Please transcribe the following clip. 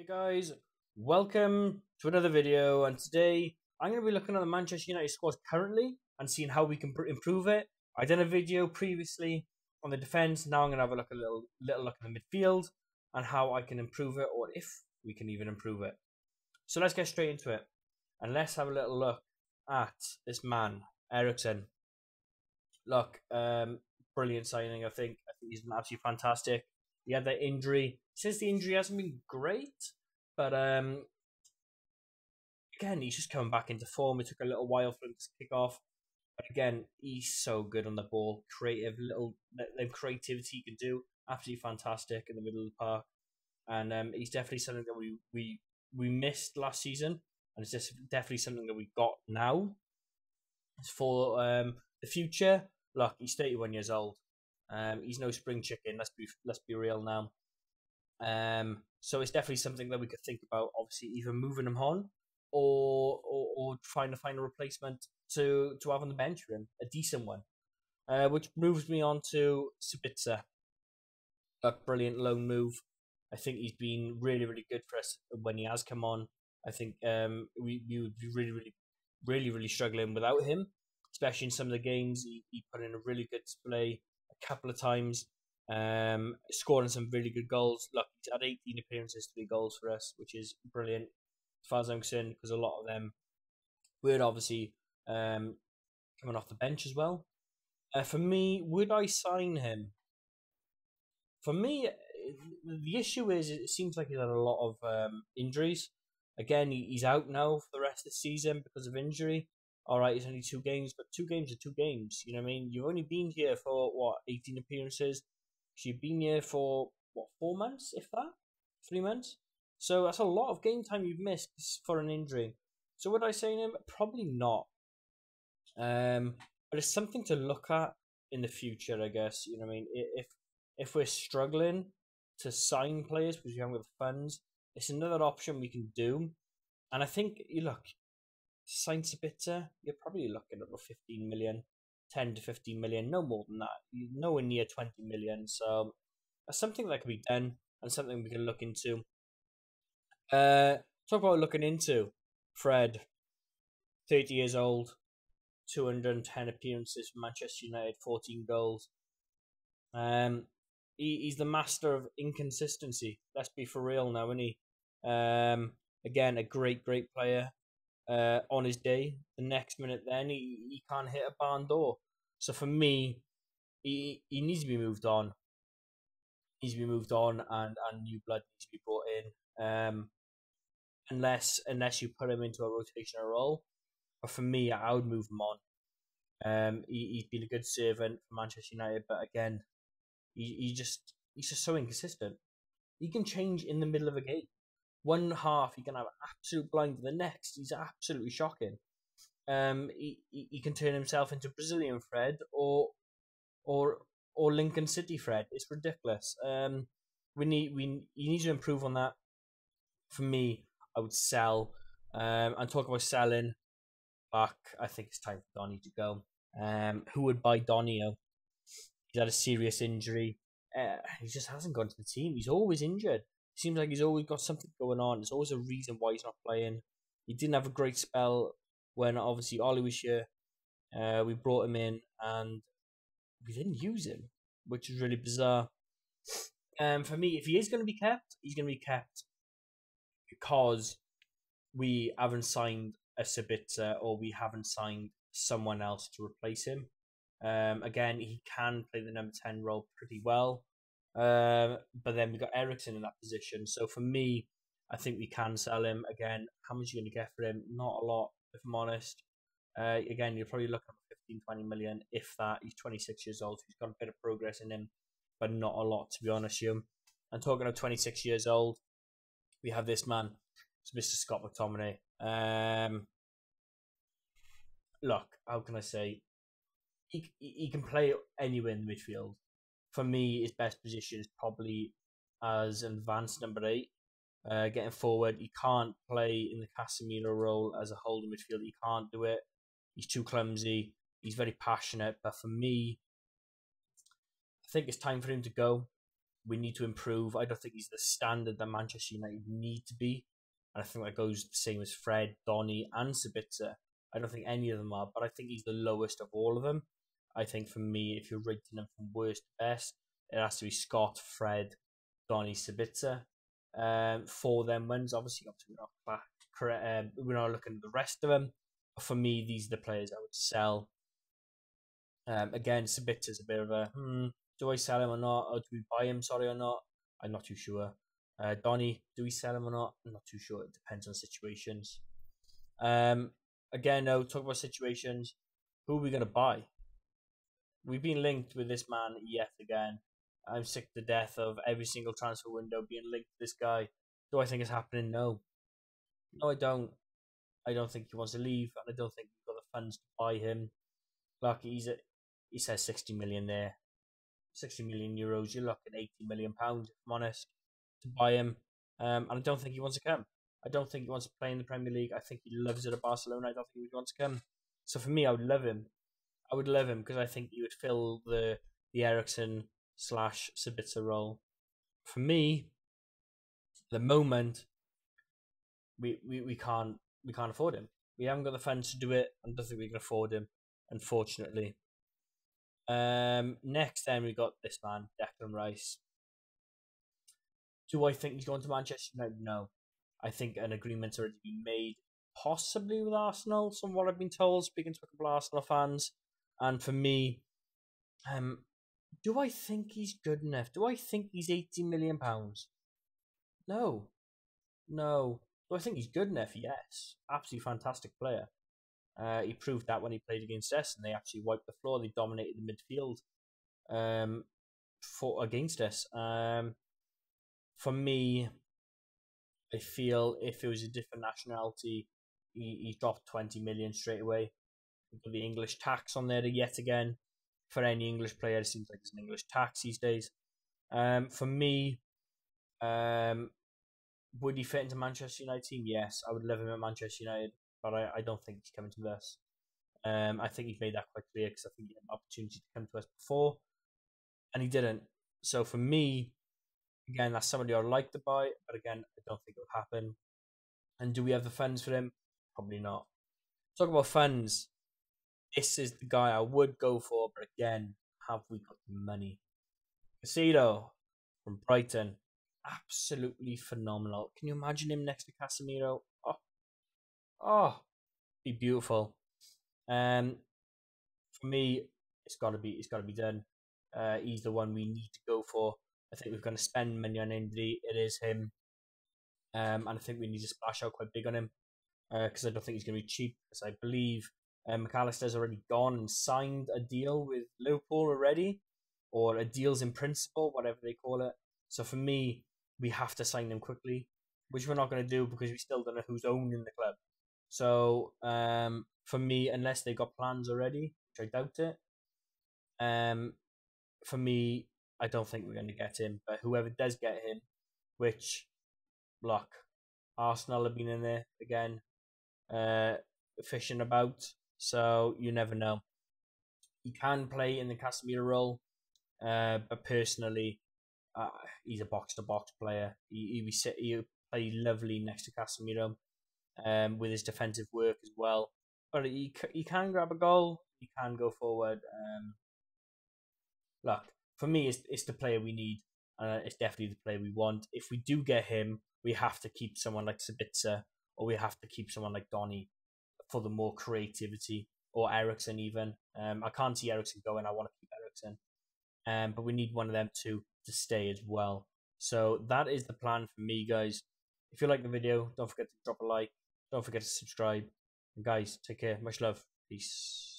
Hey guys, welcome to another video, and today I'm going to be looking at the Manchester United squad currently and seeing how we can improve it. I done a video previously on the defence. Now I'm going to have a little look at the midfield and how I can improve it, or if we can even improve it. So let's get straight into it, and let's have a little look at this man, Eriksen. Look, brilliant signing. I think he's been absolutely fantastic. He had that injury. Since the injury hasn't been great, but again, he's just coming back into form. It took a little while for him to kick off, but again, he's so good on the ball. Creative, the creativity he can do, absolutely fantastic in the middle of the park, and he's definitely something that we missed last season, and it's just definitely something that we got now. As for the future, look, he's 31 years old. He's no spring chicken. Let's be real now. So it's definitely something that we could think about. Obviously, either moving him on, or trying to find a replacement to have on the bench for him, a decent one. Which moves me on to Sabitzer. A brilliant loan move. I think he's been really good for us when he has come on. I think we would be really struggling without him, especially in some of the games. He put in a really good display a couple of times, scoring some really good goals. Look, he's had 18 appearances, 3 goals for us, which is brilliant as far as I'm concerned, because a lot of them were obviously coming off the bench as well. For me, would I sign him? For me, the issue is it seems like he's had a lot of injuries. Again, he's out now for the rest of the season because of injury. All right, it's only 2 games, but 2 games are 2 games. You know what I mean? You've only been here for, 18 appearances. So you've been here for, 4 months, if that? 3 months? So that's a lot of game time you've missed for an injury. So would I sign him? Probably not. But it's something to look at in the future, I guess. You know what I mean? If we're struggling to sign players because we haven't got the funds, it's another option we can do. And I think, sign Sabitzer, you're probably looking at about 15 million, 10 to 15 million, no more than that. You're nowhere near 20 million. So that's something that can be done and something we can look into. Talk about looking into Fred, 30 years old, 210 appearances for Manchester United, 14 goals. He's the master of inconsistency. Let's be for real now, isn't he? Again, a great player. On his day, the next minute then he can't hit a barn door. So for me, he needs to be moved on. He needs to be moved on, and new blood needs to be brought in. Unless you put him into a rotational role. But for me, I would move him on. He's been a good servant for Manchester United, but again, he's just so inconsistent. He can change in the middle of a game. One half he can have absolute blind, the next he's absolutely shocking. He can turn himself into Brazilian Fred or Lincoln City Fred. It's ridiculous. He needs to improve on that. For me, I would sell. And talk about selling back. I think it's time for Donny to go. Who would buy Donny? He's had a serious injury. He just hasn't gone to the team. He's always injured. Seems like he's always got something going on. There's always a reason why he's not playing. He didn't have a great spell when obviously Ollie was here. We brought him in and we didn't use him, which is really bizarre. For me, if he is going to be kept, he's going to be kept because we haven't signed a Sabitzer or we haven't signed someone else to replace him. Again, he can play the number 10 role pretty well. But then we got Eriksen in that position. So for me, I think we can sell him. Again, how much are you going to get for him? Not a lot, if I'm honest. Again, you're probably looking at 15, 20 million, if that. He's 26 years old. So he's got a bit of progress in him, but not a lot, to be honest with you. And talking of 26 years old, we have this man. It's Mr. Scott McTominay. Look, how can I say? He can play anywhere in the midfield. For me, his best position is probably as an advanced number 8. Getting forward, he can't play in the Casemiro role as a holding midfield. He can't do it. He's too clumsy. He's very passionate. But for me, I think it's time for him to go. we need to improve. I don't think he's the standard that Manchester United need to be. And I think that goes the same as Fred, Donny, and Sabitzer. I don't think any of them are, but I think he's the lowest of all of them. I think for me, if you're rating them from worst to best, it has to be Scott, Fred, Donny, Sabitzer. For them wins, obviously we're not looking at the rest of them. But for me, these are the players I would sell. Again, Sabitzer's a bit of a do I sell him or not? Or do we buy him? Sorry or not? I'm not too sure. Donny, do we sell him or not? I'm not too sure. It depends on situations. Again, no, talk about situations. Who are we going to buy? We've been linked with this man yet again. I'm sick to death of every single transfer window being linked to this guy. Do I think it's happening? No. No, I don't. I don't think he wants to leave, and I don't think we've got the funds to buy him. Like, he says 60 million there. 60 million euros, you're looking at 80 million pounds, if I'm honest, to buy him. And I don't think he wants to come. I don't think he wants to play in the Premier League. I think he loves it at Barcelona. I don't think he wants to come. So for me, I would love him. I would love him because I think he would fill the Eriksen / Sabitzer role. For me, at the moment, we can't afford him. We haven't got the funds to do it, and I don't think we can afford him, unfortunately. Next, then we got this man, Declan Rice. Do I think he's going to Manchester United? No. I think an agreement's already been made, possibly with Arsenal, from what I've been told, speaking to a couple of Arsenal fans. And for me, do I think he's good enough? Do I think he's £80 million? No. Do I think he's good enough? Yes. Absolutely fantastic player. He proved that when he played against us, and they actually wiped the floor. They dominated the midfield against us. For me, I feel if it was a different nationality, he dropped 20 million straight away. Put the English tax on there yet again. For any English player, it seems like it's an English tax these days. For me, would he fit into Manchester United team? Yes, I would love him at Manchester United, but I don't think he's coming to us. I think he's made that quite clear because I think he had an opportunity to come to us before, and he didn't. So for me, again, that's somebody I'd like to buy, but again, I don't think it would happen. And do we have the funds for him? Probably not. Talk about funds. This is the guy I would go for, but again, have we got the money? Caicedo from Brighton, absolutely phenomenal. Can you imagine him next to Casemiro? Oh, be beautiful. For me, it's got to be done. He's the one we need to go for. I think we're going to spend money on Indy. It is him, and I think we need to splash out quite big on him because I don't think he's going to be cheap. Because I believe McAllister's already gone and signed a deal with Liverpool already, or a deals in principle, whatever they call it. So for me, we have to sign them quickly, which we're not going to do because we still don't know who's owning the club. So for me, unless they've got plans already, which I doubt it, for me, I don't think we're going to get him. But whoever does get him, which, look, Arsenal have been in there again, fishing about. So you never know. He can play in the Casemiro role, but personally, he's a box-to-box player. He'll play lovely next to Casemiro, with his defensive work as well. But he can grab a goal. He can go forward. Look, for me, it's the player we need. It's definitely the player we want. If we do get him, we have to keep someone like Sabitzer, or we have to keep someone like Donny for the more creativity, or Eriksen even. I can't see Eriksen going. I want to keep Eriksen. But we need one of them to stay as well. So that is the plan for me, guys. If you like the video, don't forget to drop a like. Don't forget to subscribe. And guys, take care. Much love. Peace.